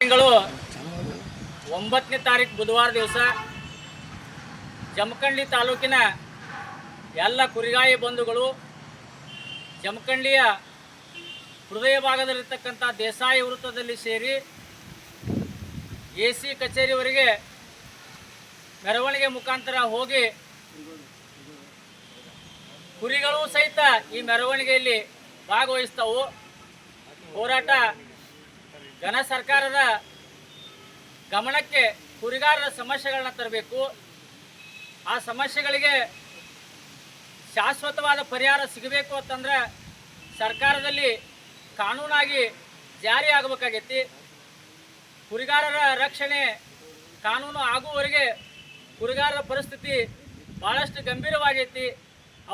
ತಿಂಗಳು 9ನೇ ತಾರೀಕು ಬುಧವಾರ ದಿವಸ ಜಮಖಂಡಿ ತಾಲೂಕಿನ ಎಲ್ಲ ಕುರಿಗಾಯಿ ಬಂಧುಗಳು ಜಮಖಂಡಿಯ ಹೃದಯ ಭಾಗದಲ್ಲಿರ್ತಕ್ಕಂಥ ದೇಸಾಯಿ ವೃತ್ತದಲ್ಲಿ ಸೇರಿ AC ಕಚೇರಿವರೆಗೆ ಮೆರವಣಿಗೆ ಮುಖಾಂತರ ಹೋಗಿ ಕುರಿಗಳು ಸಹಿತ ಈ ಮೆರವಣಿಗೆಯಲ್ಲಿ ಭಾಗವಹಿಸ್ತವು. ಹೋರಾಟ ಘನ ಸರ್ಕಾರದ ಗಮನಕ್ಕೆ ಕುರಿಗಾರರ ಸಮಸ್ಯೆಗಳನ್ನ ತರಬೇಕು. ಆ ಸಮಸ್ಯೆಗಳಿಗೆ ಶಾಶ್ವತವಾದ ಪರಿಹಾರ ಸಿಗಬೇಕು ಅಂತಂದ್ರೆ ಸರ್ಕಾರದಲ್ಲಿ ಕಾನೂನಾಗಿ ಜಾರಿ ಆಗಬೇಕಾಗೈತಿ. ಕುರಿಗಾರರ ರಕ್ಷಣೆ ಕಾನೂನು ಆಗುವವರೆಗೆ ಕುರಿಗಾರರ ಪರಿಸ್ಥಿತಿ ಭಾಳಷ್ಟು ಗಂಭೀರವಾಗೈತಿ.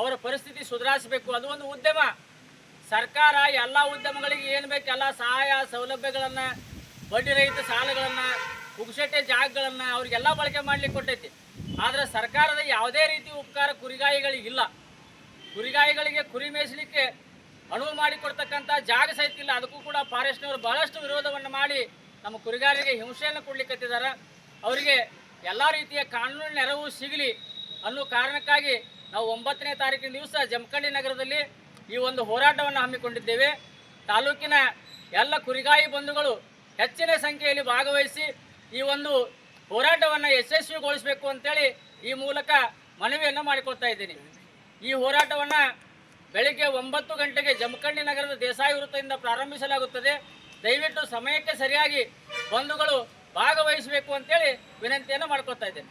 ಅವರ ಪರಿಸ್ಥಿತಿ ಸುಧಾರಿಸಬೇಕು. ಅದು ಒಂದು ಉದ್ಯಮ. ಸರ್ಕಾರ ಎಲ್ಲ ಉದ್ಯಮಗಳಿಗೆ ಏನು ಬೇಕು ಎಲ್ಲ ಸಹಾಯ ಸೌಲಭ್ಯಗಳನ್ನು, ಬಡ್ಡಿ ರಹಿತ ಸಾಲಗಳನ್ನು, ಪುಕ್ಸಟ್ಟೆ ಜಾಗಗಳನ್ನು ಅವ್ರಿಗೆಲ್ಲ ಬಳಕೆ ಮಾಡಲಿಕ್ಕೆ ಕೊಟ್ಟೈತಿ. ಆದರೆ ಸರ್ಕಾರದ ಯಾವುದೇ ರೀತಿ ಉಪಕಾರ ಕುರಿಗಾಯಿಗಳಿಗಿಲ್ಲ. ಕುರಿಗಾಯಿಗಳಿಗೆ ಕುರಿ ಮೇಯಿಸಲಿಕ್ಕೆ ಅನುವು ಮಾಡಿಕೊಡ್ತಕ್ಕಂಥ ಜಾಗ ಸಹಿತ ಇಲ್ಲ. ಅದಕ್ಕೂ ಕೂಡ ಫಾರೆಸ್ಟ್ನವರು ಬಹಳಷ್ಟು ವಿರೋಧವನ್ನು ಮಾಡಿ ನಮ್ಮ ಕುರಿಗಾರರಿಗೆ ಹಿಂಸೆಯನ್ನು ಕೊಡ್ಲಿಕ್ಕತ್ತಿದ್ದಾರೆ. ಅವರಿಗೆ ಎಲ್ಲ ರೀತಿಯ ಕಾನೂನಿನ ನೆರವು ಸಿಗಲಿ ಅನ್ನೋ ಕಾರಣಕ್ಕಾಗಿ ನಾವು 9ನೇ ತಾರೀಕಿನ ದಿವಸ ಜಮಖಂಡಿ ನಗರದಲ್ಲಿ ಈ ಒಂದು ಹೋರಾಟವನ್ನು ಹಮ್ಮಿಕೊಂಡಿದ್ದೇವೆ. ತಾಲೂಕಿನ ಎಲ್ಲ ಕುರಿಗಾಯಿ ಬಂಧುಗಳು ಹೆಚ್ಚಿನ ಸಂಖ್ಯೆಯಲ್ಲಿ ಭಾಗವಹಿಸಿ ಈ ಒಂದು ಹೋರಾಟವನ್ನು ಯಶಸ್ವಿಗೊಳಿಸಬೇಕು ಅಂತೇಳಿ ಈ ಮೂಲಕ ಮನವಿಯನ್ನು ಮಾಡಿಕೊಳ್ತಾ ಇದ್ದೀನಿ. ಈ ಹೋರಾಟವನ್ನು ಬೆಳಗ್ಗೆ 9 ಗಂಟೆಗೆ ಜಮಖಂಡಿ ನಗರದ ದೇಸಾಯಿ ವೃತ್ತದಿಂದ ಪ್ರಾರಂಭಿಸಲಾಗುತ್ತದೆ. ದಯವಿಟ್ಟು ಸಮಯಕ್ಕೆ ಸರಿಯಾಗಿ ಬಂಧುಗಳು ಭಾಗವಹಿಸಬೇಕು ಅಂತೇಳಿ ವಿನಂತಿಯನ್ನು ಮಾಡ್ಕೊಳ್ತಾ ಇದ್ದೇನೆ.